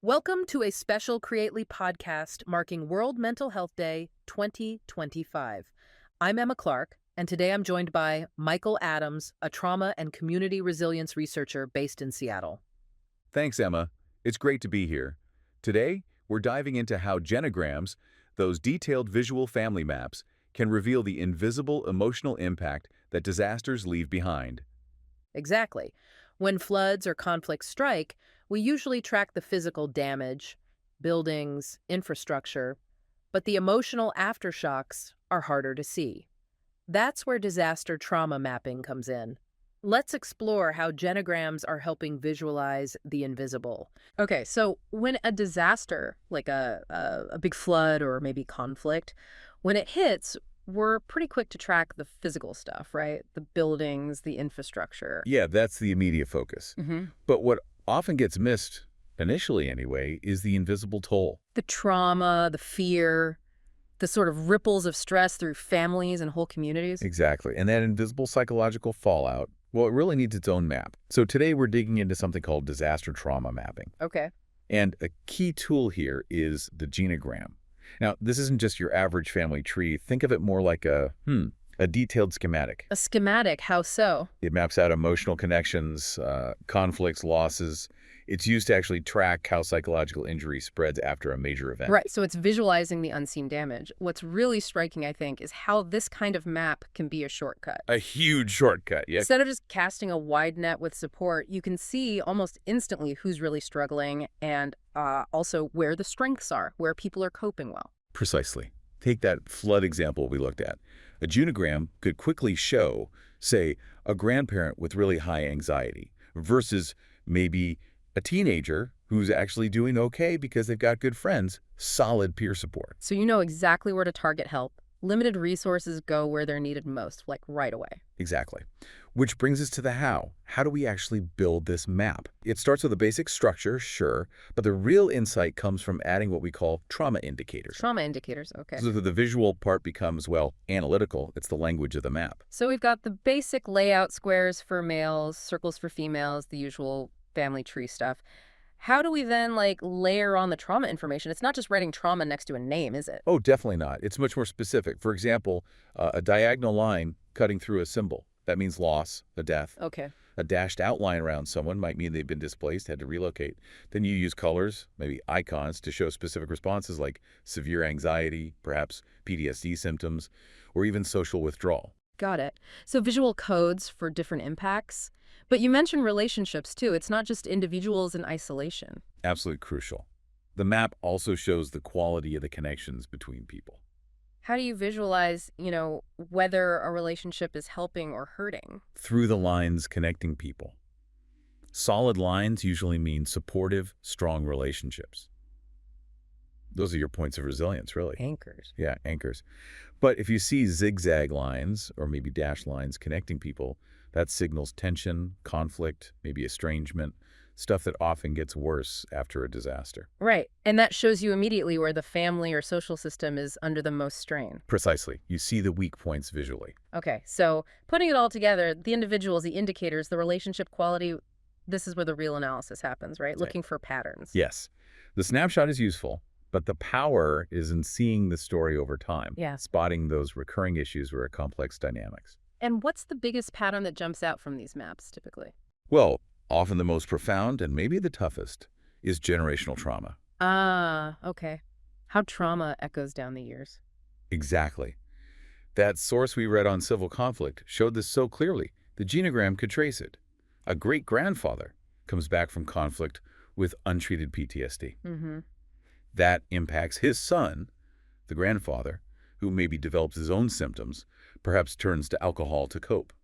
Welcome to a special Creately podcast marking World Mental Health Day 2025. I'm Emma Clark, and today I'm joined by Michael Adams, a trauma and community resilience researcher based in Seattle. Thanks, Emma. It's great to be here. Today, we're diving into how genograms, those detailed visual family maps, can reveal the invisible emotional impact that disasters leave behind. Exactly. When floods or conflicts strike, we usually track the physical damage, buildings, infrastructure, but the emotional aftershocks are harder to see. That's where disaster trauma mapping comes in. Let's explore how genograms are helping visualize the invisible. Okay, so when a disaster, like a big flood or maybe conflict, when it hits, we're pretty quick to track the physical stuff, right? The buildings, the infrastructure. Yeah, that's the immediate focus. hmm But what often gets missed, initially anyway, is the invisible toll. The trauma, the fear, the sort of ripples of stress through families and whole communities. Exactly. And that invisible psychological fallout, well, it really needs its own map. So today we're digging into something called disaster trauma mapping. Okay. And a key tool here is the genogram. Now, this isn't just your average family tree. Think of it more like a detailed schematic. A schematic, how so? It maps out emotional connections, conflicts, losses. It's used to actually track how psychological injury spreads after a major event. Right, so it's visualizing the unseen damage. What's really striking, I think, is how this kind of map can be a shortcut. A huge shortcut, yeah. Instead of just casting a wide net with support, you can see almost instantly who's really struggling and also where the strengths are, where people are coping well. Precisely. Take that flood example we looked at. A genogram could quickly show, say, a grandparent with really high anxiety versus maybe a teenager who's actually doing okay because they've got good friends, solid peer support. So you know exactly where to target help. Limited resources go where they're needed most, like right away. Exactly. Which brings us to the how. How do we actually build this map? It starts with a basic structure, sure, but the real insight comes from adding what we call trauma indicators. Trauma indicators, okay. So that the visual part becomes, well, analytical. It's the language of the map. So we've got the basic layout: squares for males, circles for females, the usual family tree stuff. How do we then, layer on the trauma information? It's not just writing trauma next to a name, is it? Oh, definitely not. It's much more specific. For example, a diagonal line cutting through a symbol. That means loss, a death. Okay. A dashed outline around someone might mean they've been displaced, had to relocate. Then you use colors, maybe icons, to show specific responses like severe anxiety, perhaps PTSD symptoms, or even social withdrawal. Got it. So visual codes for different impacts. But you mentioned relationships, too. It's not just individuals in isolation. Absolutely crucial. The map also shows the quality of the connections between people. How do you visualize, whether a relationship is helping or hurting? Through the lines connecting people. Solid lines usually mean supportive, strong relationships. Those are your points of resilience, really. Anchors. Yeah, anchors. But if you see zigzag lines or maybe dashed lines connecting people, that signals tension, conflict, maybe estrangement, stuff that often gets worse after a disaster. Right. And that shows you immediately where the family or social system is under the most strain. Precisely. You see the weak points visually. Okay. So putting it all together, the individuals, the indicators, the relationship quality, this is where the real analysis happens, right? Looking for patterns. Yes. The snapshot is useful, but the power is in seeing the story over time. Yeah. Spotting those recurring issues or complex dynamics. And what's the biggest pattern that jumps out from these maps, typically? Well, often the most profound and maybe the toughest is generational trauma. Ah, okay. How trauma echoes down the years. Exactly. That source we read on civil conflict showed this so clearly. The genogram could trace it. A great-grandfather comes back from conflict with untreated PTSD. Mm-hmm. That impacts his son, the grandfather, who maybe develops his own symptoms, perhaps turns to alcohol to cope.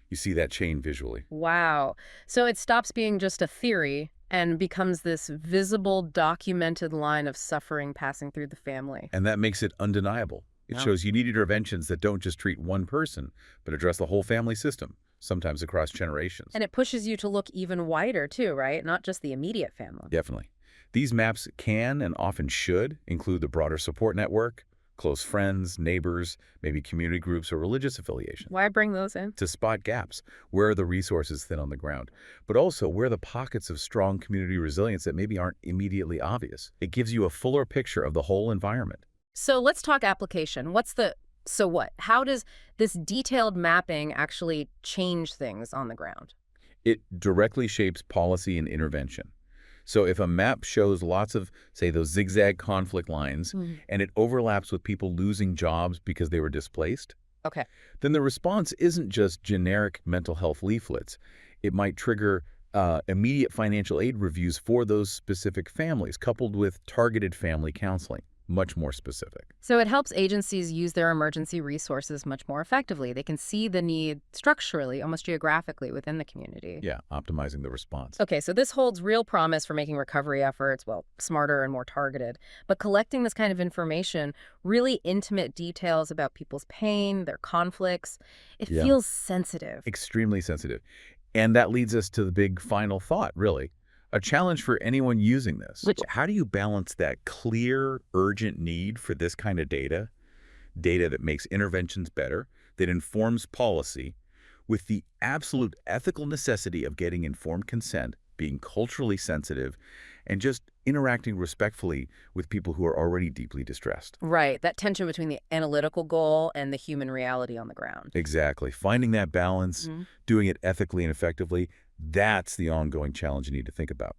You see that chain visually. Wow. So it stops being just a theory and becomes this visible, documented line of suffering passing through the family. And that makes it undeniable. It Wow. shows you need interventions that don't just treat one person, but address the whole family system, sometimes across generations. And it pushes you to look even wider, too, right? Not just the immediate family. Definitely. These maps can and often should include the broader support network, close friends, neighbors, maybe community groups or religious affiliation, Why bring those in? to spot gaps. Where are the resources thin on the ground? But also, where are the pockets of strong community resilience that maybe aren't immediately obvious? It gives you a fuller picture of the whole environment. So let's talk application. So what? How does this detailed mapping actually change things on the ground? It directly shapes policy and intervention. So if a map shows lots of, say, those zigzag conflict lines, and it overlaps with people losing jobs because they were displaced, Okay. then the response isn't just generic mental health leaflets. It might trigger immediate financial aid reviews for those specific families, coupled with targeted family counseling, much more specific. So it helps agencies use their emergency resources much more effectively. They can see the need structurally, almost geographically within the community. Yeah, optimizing the response. Okay, so this holds real promise for making recovery efforts, well, smarter and more targeted. But collecting this kind of information, really intimate details about people's pain, their conflicts, it Yeah. feels sensitive. Extremely sensitive. And that leads us to the big final thought, really. A challenge for anyone using this. Which- How do you balance that clear, urgent need for this kind of data that makes interventions better, that informs policy, with the absolute ethical necessity of getting informed consent, being culturally sensitive, and just interacting respectfully with people who are already deeply distressed? Right, that tension between the analytical goal and the human reality on the ground. Exactly. Finding that balance, doing it ethically and effectively, that's the ongoing challenge you need to think about.